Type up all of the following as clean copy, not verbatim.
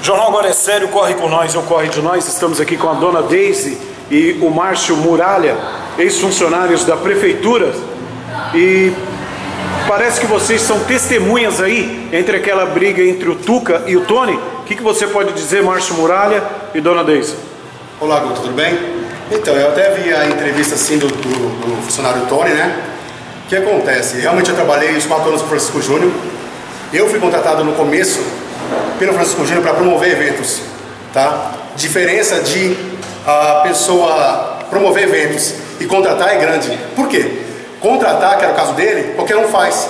Jornal Agora é Sério, corre com nós, ou corre de nós. Estamos aqui com a dona Deise e o Márcio Muralha, ex-funcionários da prefeitura. E parece que vocês são testemunhas aí entre aquela briga entre o Tuca e o Tony. O que você pode dizer, Márcio Muralha e dona Deise? Olá, Guto, tudo bem? Então, eu até vi a entrevista assim do funcionário Tony, né? O que acontece? Realmente eu trabalhei os 4 anos com o Francisco Júnior. Eu fui contratado no começo pelo Francisco Júnior para promover eventos, tá? Diferença de a pessoa promover eventos e contratar é grande. Por quê? Contratar, que era o caso dele, qualquer um faz.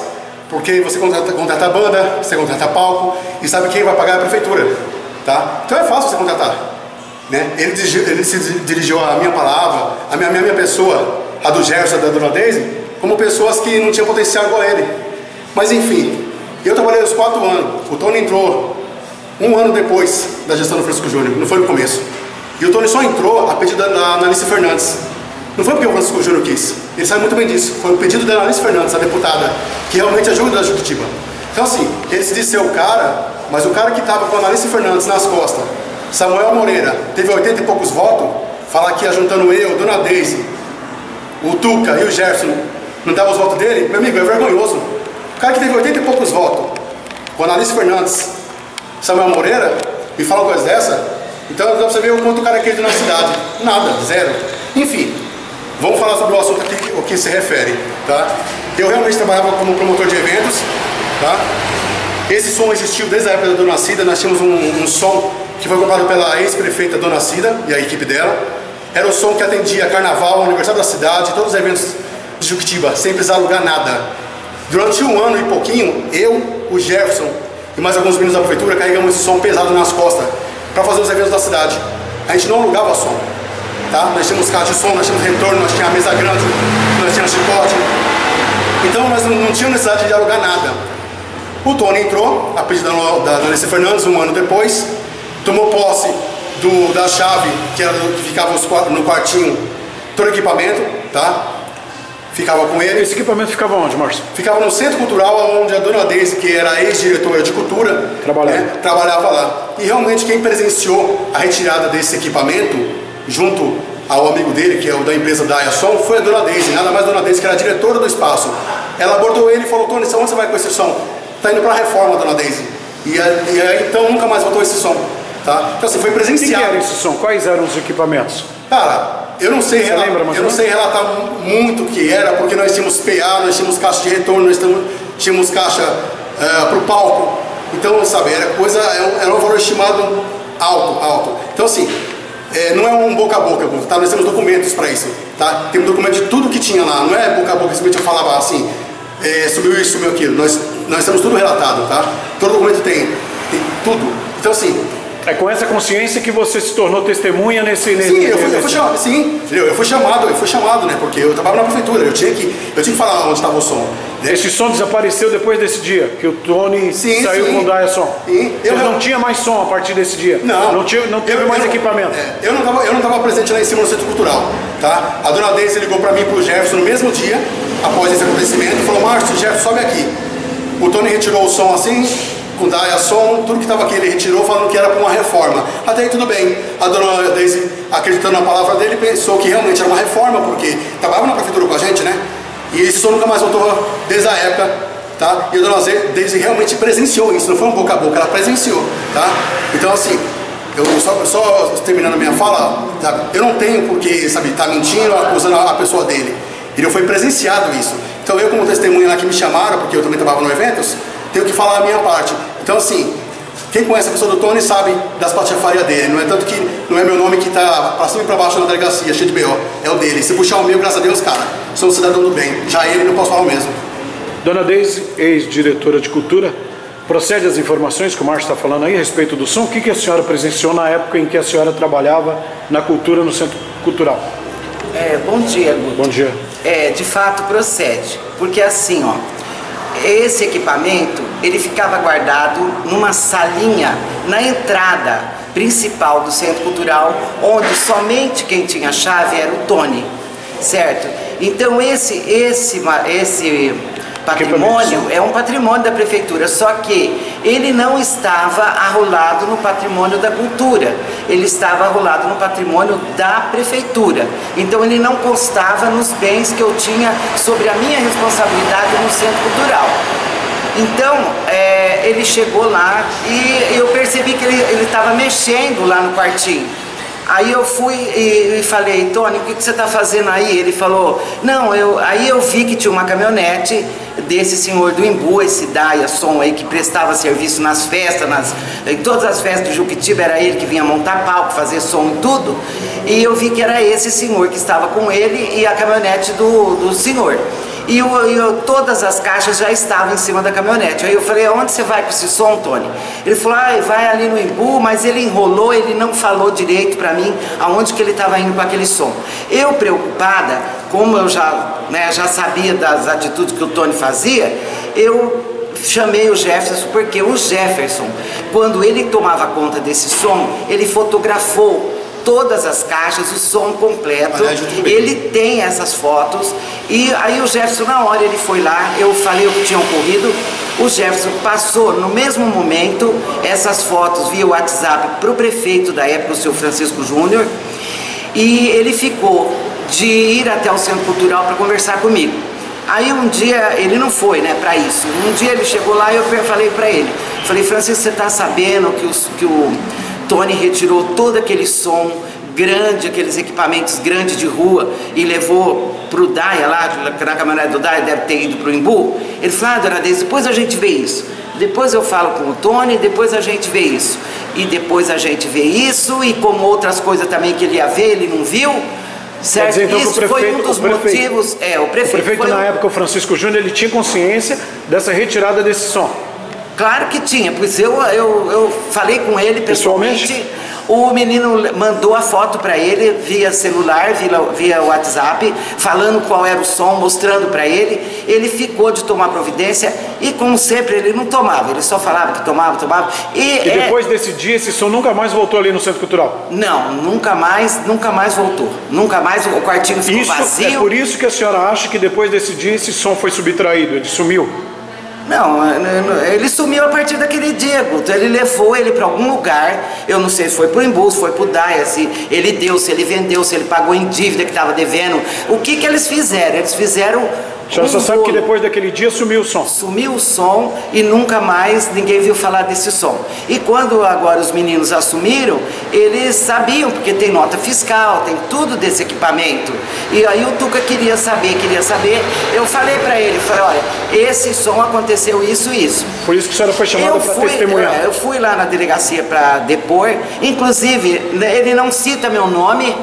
Porque você contrata banda, você contrata palco e sabe quem vai pagar a prefeitura, tá? Então é fácil você contratar, né? Ele se dirigiu à minha palavra, a minha pessoa, a do Gerson, da dona Deise, como pessoas que não tinham potencial igual a ele. Mas enfim, eu trabalhei os 4 anos, o Tony entrou 1 ano depois da gestão do Francisco Júnior, não foi no começo. E o Tony só entrou a pedido da Analice Fernandes. Não foi porque o Francisco Júnior quis, ele sabe muito bem disso. Foi o pedido da Analice Fernandes, a deputada, que realmente ajuda a Juquitiba. Então assim, ele se disse ser o cara, mas o cara que estava com a Analice Fernandes nas costas, Samuel Moreira, teve 80 e poucos votos, falar que ia juntando eu, dona Deise, o Tuca e o Gerson, não dava os votos dele, meu amigo, é vergonhoso. O cara que teve 80 e poucos votos, com a Analice Fernandes, Samuel Moreira, me fala uma coisa dessa, então dá pra você ver o quanto o cara é querido na cidade. Nada, zero. Enfim, vamos falar sobre o assunto aqui, o que se refere, tá? Eu realmente trabalhava como promotor de eventos, tá? Esse som existiu desde a época da Dona Cida. Nós tínhamos um som que foi comprado pela ex-prefeita Dona Cida e a equipe dela. Era o som que atendia carnaval, aniversário da cidade, todos os eventos de Juquitiba, sem precisar alugar nada. Durante 1 ano e pouquinho, eu, o Jefferson e mais alguns meninos da prefeitura carregamos esse som pesado nas costas para fazer os eventos da cidade. A gente não alugava som, tá? Nós tínhamos carro de som, nós tínhamos retorno, nós tínhamos mesa grande, nós tínhamos chicote. Então nós não tínhamos necessidade de alugar nada. O Tony entrou, a pedido da Analice Fernandes, 1 ano depois, tomou posse da chave, que ficava no quartinho, todo o equipamento, tá? Ficava com ele. Esse equipamento ficava onde, Márcio? Ficava no Centro Cultural, onde a dona Deise, que era ex-diretora de cultura, trabalhava lá. E realmente quem presenciou a retirada desse equipamento, junto ao amigo dele, que é o da empresa Daia Som, foi a dona Deise, nada mais a dona Deise, que era a diretora do espaço. Ela abordou ele e falou: Tony, onde você vai com esse som? Tá indo para a reforma, dona Deise. E aí então nunca mais voltou esse som, tá? Então assim, foi presenciado. O que era esse som? Quais eram os equipamentos? Cara, eu não sei relatar muito o que era, porque nós tínhamos PA, nós tínhamos caixa de retorno, nós tínhamos caixa para o palco. Então, sabe, era um valor estimado alto. Então, assim, não é um boca a boca, tá? Nós temos documentos para isso, tá? Temos documento de tudo que tinha lá, não é boca a boca, simplesmente eu falava assim, subiu isso, subiu aquilo. Nós temos tudo relatado, tá? Todo documento tem tudo. Então, assim... É com essa consciência que você se tornou testemunha nesse... Sim, eu fui chamado, né? Porque eu trabalhava na prefeitura, eu tinha que falar onde estava o som. Né? Esse som desapareceu depois desse dia, que o Tony saiu com o Daia Som. Você não tinha mais som a partir desse dia? Não teve mais equipamento? Eu não estava presente lá em cima no Centro Cultural, tá? A dona Deise ligou para mim e pro Jefferson no mesmo dia, após esse acontecimento, e falou: Márcio, Jefferson, sobe aqui. O Tony retirou o som assim, com Daia Som, tudo que estava aqui ele retirou, falando que era para uma reforma. Até aí tudo bem. A dona Deise, acreditando na palavra dele, pensou que realmente era uma reforma, porque trabalhava na prefeitura com a gente, né? E esse som nunca mais voltou desde a época, tá? E a dona Deise realmente presenciou isso, não foi um boca a boca, ela presenciou, tá? Então assim, eu só terminando a minha fala, tá? Eu não tenho porque, sabe, tá mentindo, acusando a pessoa dele. Ele foi presenciado isso. Então eu, como testemunha lá que me chamaram, porque eu também trabalhava no eventos, tenho que falar a minha parte. Então assim, quem conhece a pessoa do Tony sabe das patifarias dele. Não é tanto que não é meu nome que tá pra cima e pra baixo na delegacia, cheio de BO. É o dele. Se puxar o meu, graças a Deus, cara, sou um cidadão do bem. Já ele, não posso falar o mesmo. Dona Deise, ex-diretora de cultura, procede as informações que o Márcio está falando aí a respeito do som. O que a senhora presenciou na época em que a senhora trabalhava na cultura no Centro Cultural? Bom dia, Guto. Bom dia. De fato procede, porque assim, ó, esse equipamento, ele ficava guardado numa salinha na entrada principal do Centro Cultural, onde somente quem tinha chave era o Tony, certo? Então esse patrimônio, é um patrimônio da prefeitura, só que ele não estava arrolado no patrimônio da cultura, ele estava arrolado no patrimônio da prefeitura. Então ele não constava nos bens que eu tinha sobre a minha responsabilidade no Centro Cultural. Então, ele chegou lá e eu percebi que ele estava mexendo lá no quartinho. Aí eu fui e falei, Tony, o que você está fazendo aí? Ele falou, não, aí eu vi que tinha uma caminhonete desse senhor do Embu, esse Daia Som aí, que prestava serviço nas festas, em todas as festas do Juquitiba, era ele que vinha montar palco, fazer som e tudo. E eu vi que era esse senhor que estava com ele e a caminhonete do senhor. E todas as caixas já estavam em cima da caminhonete. Aí eu falei, aonde você vai com esse som, Tony? Ele falou, vai ali no Embu, mas ele enrolou, ele não falou direito pra mim aonde que ele estava indo com aquele som. Eu preocupada, como eu já sabia das atitudes que o Tony fazia, eu chamei o Jefferson, porque o Jefferson, quando ele tomava conta desse som, ele fotografou todas as caixas, o som completo, ele tem essas fotos. E aí o Jefferson, na hora ele foi lá, eu falei o que tinha ocorrido, o Jefferson passou no mesmo momento essas fotos via WhatsApp para o prefeito da época, o senhor Francisco Júnior, e ele ficou de ir até o Centro Cultural para conversar comigo. Aí um dia, ele não foi, para isso, um dia ele chegou lá e eu falei para ele, falei, Francisco, você está sabendo que o Tony retirou todo aquele som grande, aqueles equipamentos grandes de rua e levou para o Daia lá, na caminhonete do Daia, deve ter ido para o Embu. Ele falou, dona Deise, depois a gente vê isso. Depois eu falo com o Tony, depois a gente vê isso. E depois a gente vê isso, e como outras coisas também que ele ia ver, ele não viu. Certo? Dizer, então, isso foi um dos motivos. O prefeito na época, o Francisco Júnior, ele tinha consciência dessa retirada desse som. Claro que tinha, pois eu falei com ele pessoalmente. O menino mandou a foto para ele via celular, via WhatsApp, falando qual era o som, mostrando para ele. Ele ficou de tomar providência e, como sempre, ele não tomava, ele só falava que tomava. E depois desse dia, esse som nunca mais voltou ali no Centro Cultural? Não, nunca mais voltou. Nunca mais, o quartinho ficou vazio. É por isso que a senhora acha que depois desse dia esse som foi subtraído, ele sumiu? Não, ele sumiu a partir daquele dia, Guto. Ele levou ele para algum lugar, eu não sei se foi pro Embu, se foi pro Daia, se ele deu, se ele vendeu, se ele pagou em dívida que estava devendo. O que eles fizeram? Eles fizeram... A senhora só sabe que depois daquele dia sumiu o som. Sumiu o som e nunca mais ninguém viu falar desse som. E quando agora os meninos assumiram, eles sabiam, porque tem nota fiscal, tem tudo desse equipamento. E aí o Tuca queria saber. Eu falei pra ele, olha, esse som aconteceu isso e isso. Por isso que a senhora foi chamada para testemunhar. Eu fui lá na delegacia para depor, inclusive ele não cita meu nome.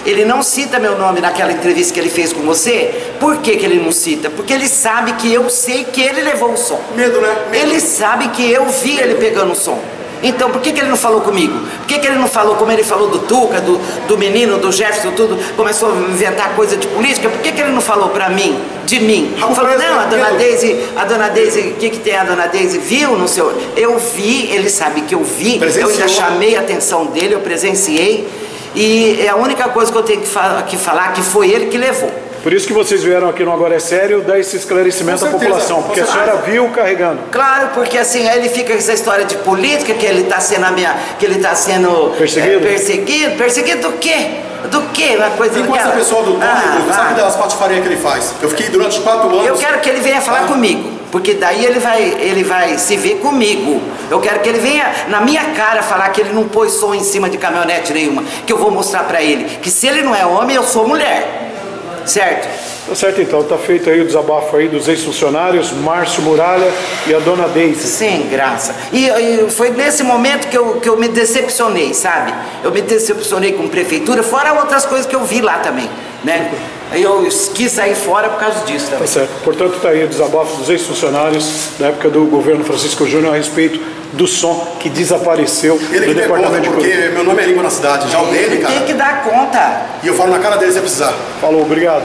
Ele não cita meu nome naquela entrevista que ele fez com você. Por que ele não cita? Porque ele sabe que eu sei que ele levou o som. Medo, né? Medo. Ele sabe que eu vi ele pegando o som. Então, por que ele não falou comigo? Por que ele não falou como ele falou do Tuca, do menino, do Jefferson, tudo? Começou a inventar coisa de política. Por que ele não falou pra mim, de mim? Não falou, não, a dona Deise, o que tem a dona Deise? Viu no seu... Eu vi, ele sabe que eu vi. Eu ainda chamei a atenção dele, eu presenciei. E é a única coisa que eu tenho que falar que foi ele que levou. Por isso que vocês vieram aqui no Agora é Sério dar esse esclarecimento à população, porque a senhora viu carregando. Claro, porque assim, aí ele fica com essa história de política, que ele está sendo perseguido. Perseguido do quê? Do quê? Uma coisa com essa pessoa do Tony, sabe das patifarias que ele faz? Eu fiquei durante 4 anos... Eu quero que ele venha falar comigo, porque daí ele vai se ver comigo. Eu quero que ele venha na minha cara falar que ele não pôs som em cima de caminhonete nenhuma, que eu vou mostrar pra ele, que se ele não é homem, eu sou mulher. Certo? Tá certo, então, tá feito aí o desabafo aí dos ex-funcionários, Márcio Muralha e a dona Deise. Sem graça. E foi nesse momento que eu me decepcionei, sabe? Eu me decepcionei com a prefeitura, fora outras coisas que eu vi lá também, né? Eu quis sair fora por causa disso também. Tá certo. Portanto, tá aí o desabafo dos ex-funcionários da época do governo Francisco Júnior a respeito do som que desapareceu do departamento de cultura. Porque meu nome é língua na cidade, já o dele, cara. Tem que dar conta. E eu falo na cara dele se precisar. Falou, obrigado.